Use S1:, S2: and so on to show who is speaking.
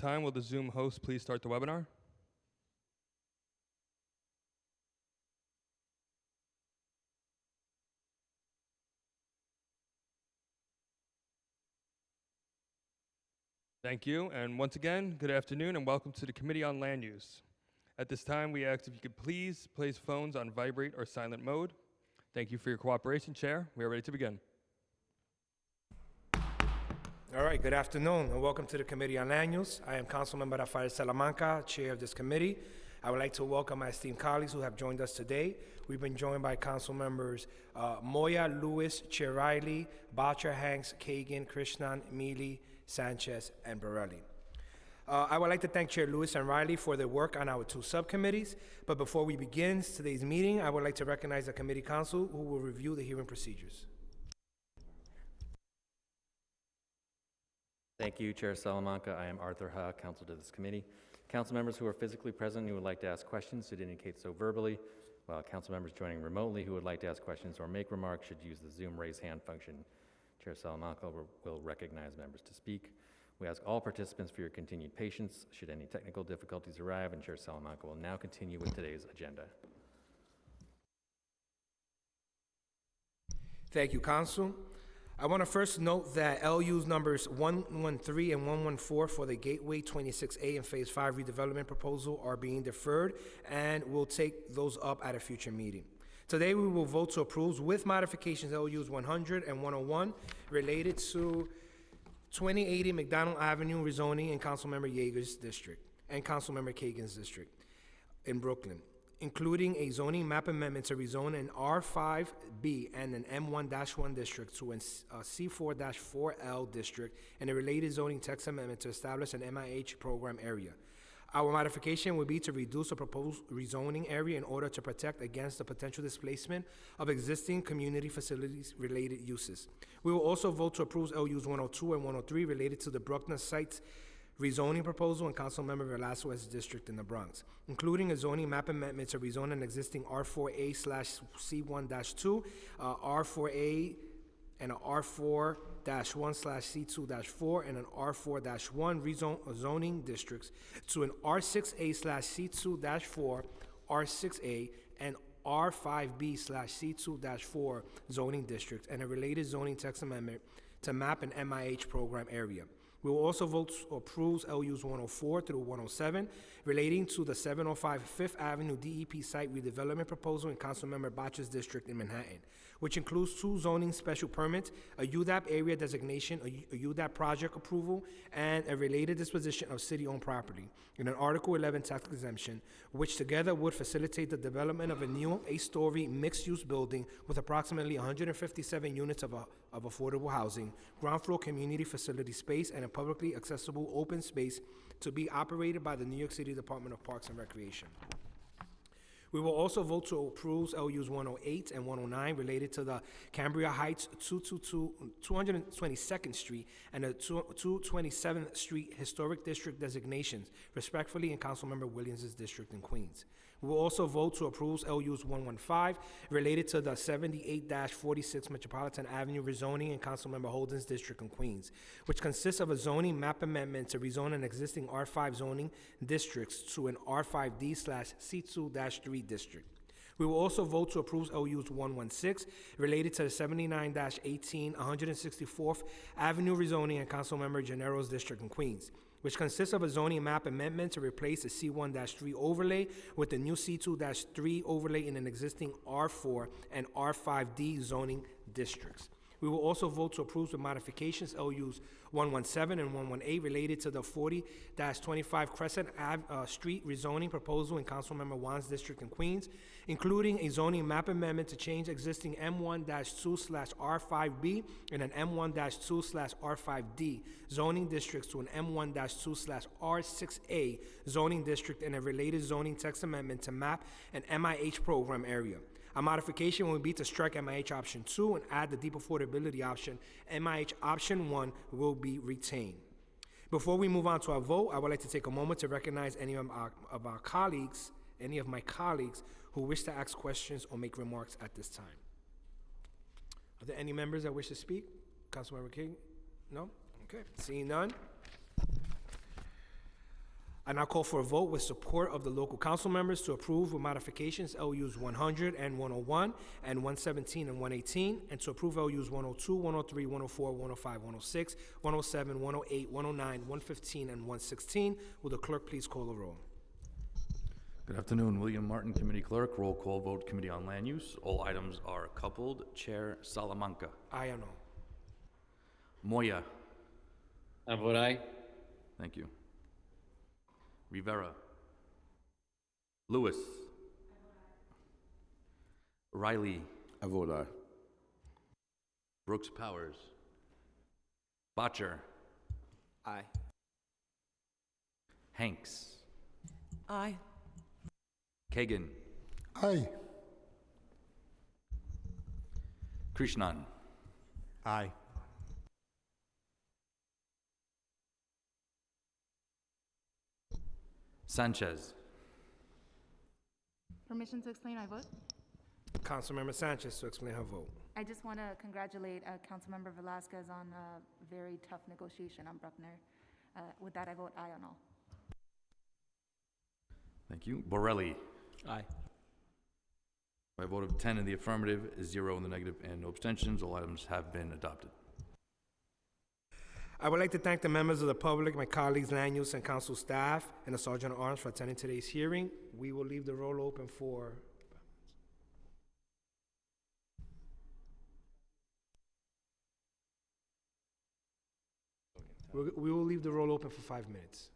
S1: time, will the Zoom host please start the webinar? Thank you, and once again, good afternoon and welcome to the Committee on Land Use. At this time, we ask if you could please place phones on vibrate or silent mode. Thank you for your cooperation, Chair. We are ready to begin.
S2: All right, good afternoon and welcome to the Committee on Land Use. I am Councilmember Rafael Salamanca, Chair of this committee. I would like to welcome my esteemed colleagues who have joined us today. We've been joined by Council Members Moya, Lewis, Chair Riley, Boucher, Hanks, Kagan, Krishnan, Mealy, Sanchez, and Borelli. I would like to thank Chair Lewis and Riley for their work on our two subcommittees. But before we begin today's meeting, I would like to recognize the committee counsel who will review the hearing procedures.
S3: Thank you, Chair Salamanca. I am Arthur Ha, counsel to this committee. Council members who are physically present who would like to ask questions should indicate so verbally, while council members joining remotely who would like to ask questions or make remarks should use the Zoom raise hand function. Chair Salamanca will recognize members to speak. We ask all participants for your continued patience should any technical difficulties arrive, and Chair Salamanca will now continue with today's agenda.
S2: Thank you, Council. I want to first note that LU's numbers 113 and 114 for the Gateway 26A and Phase 5 redevelopment proposal are being deferred, and we'll take those up at a future meeting. Today we will vote to approve with modifications LUs 100 and 101 related to 2080 McDonald Avenue rezoning in Councilmember Yeager's district and Councilmember Kagan's district in Brooklyn, including a zoning map amendment to rezone an R5B and an M1-1 district to a C4-4L district and a related zoning text amendment to establish an MIH program area. Our modification would be to reduce the proposed rezoning area in order to protect against the potential displacement of existing community facilities related uses. We will also vote to approve LUs 102 and 103 related to the Bruckner Sites rezoning proposal in Councilmember Velasquez's district in the Bronx, including a zoning map amendment to rezone an existing R4A/C1-2, R4A and an R4-1/C2-4 and an R4-1 zoning districts to an R6A/C2-4, R6A, and R5B/C2-4 zoning district and a related zoning text amendment to map an MIH program area. We will also vote to approve LUs 104 through 107 relating to the 705 Fifth Avenue DEP site redevelopment proposal in Councilmember Boucher's district in Manhattan, which includes two zoning special permits, a UDAP area designation, a UDAP project approval, and a related disposition of city-owned property in an Article 11 tax exemption, which together would facilitate the development of a new 8-story mixed-use building with approximately 157 units of affordable housing, ground floor community facility space, and a publicly accessible open space to be operated by the New York City Department of Parks and Recreation. We will also vote to approve LUs 108 and 109 related to the Cambria Heights 222nd Street and the 227th Street Historic District designations, respectfully in Councilmember Williams' district in Queens. We will also vote to approve LUs 115 related to the 78-46 Metropolitan Avenue rezoning in Councilmember Holden's district in Queens, which consists of a zoning map amendment to rezone an existing R5 zoning districts to an R5D/C2-3 district. We will also vote to approve LUs 116 related to the 79-18 164th Avenue rezoning in Councilmember Gennaro's district in Queens, which consists of a zoning map amendment to replace the C1-3 overlay with the new C2-3 overlay in an existing R4 and R5D zoning districts. We will also vote to approve the modifications LUs 117 and 118 related to the 40-25 Crescent Street rezoning proposal in Councilmember Wan's district in Queens, including a zoning map amendment to change existing M1-2/R5B and an M1-2/R5D zoning districts to an M1-2/R6A zoning district and a related zoning text amendment to map an MIH program area. A modification will be to strike MIH option 2 and add the deep affordability option. MIH option 1 will be retained. Before we move on to our vote, I would like to take a moment to recognize any of my colleagues who wish to ask questions or make remarks at this time. Are there any members that wish to speak? Councilmember King? No? Okay. Seeing none. I now call for a vote with support of the local council members to approve with modifications LUs 100 and 101 and 117 and 118, and to approve LUs 102, 103, 104, 105, 106, 107, 108, 109, 115, and 116. Will the clerk please call the roll?
S4: Good afternoon, William Martin, Committee Clerk. Roll call vote, Committee on Land Use. All items are coupled. Chair Salamanca.
S2: Aye or no?
S4: Moya.
S5: I vote aye.
S4: Thank you. Rivera. Lewis. Riley.
S6: I vote aye.
S4: Brooks Powers. Botcher.
S2: Aye.
S4: Hanks.
S7: Aye.
S4: Kagan.
S6: Aye.
S4: Krishnan.
S6: Aye.
S4: Sanchez.
S8: Permission to explain my vote?
S2: Councilmember Sanchez to explain her vote.
S8: I just want to congratulate Councilmember Velasquez on a very tough negotiation on Bruckner. With that, I vote aye on all.
S4: Thank you. Borelli.
S5: Aye.
S4: By a vote of 10 in the affirmative, 0 in the negative, and no abstentions, all items have been adopted.
S2: I would like to thank the members of the public, my colleagues, land use and council staff, and the Sergeant at Arms for attending today's hearing. We will leave the roll open for we will leave the roll open for 5 minutes.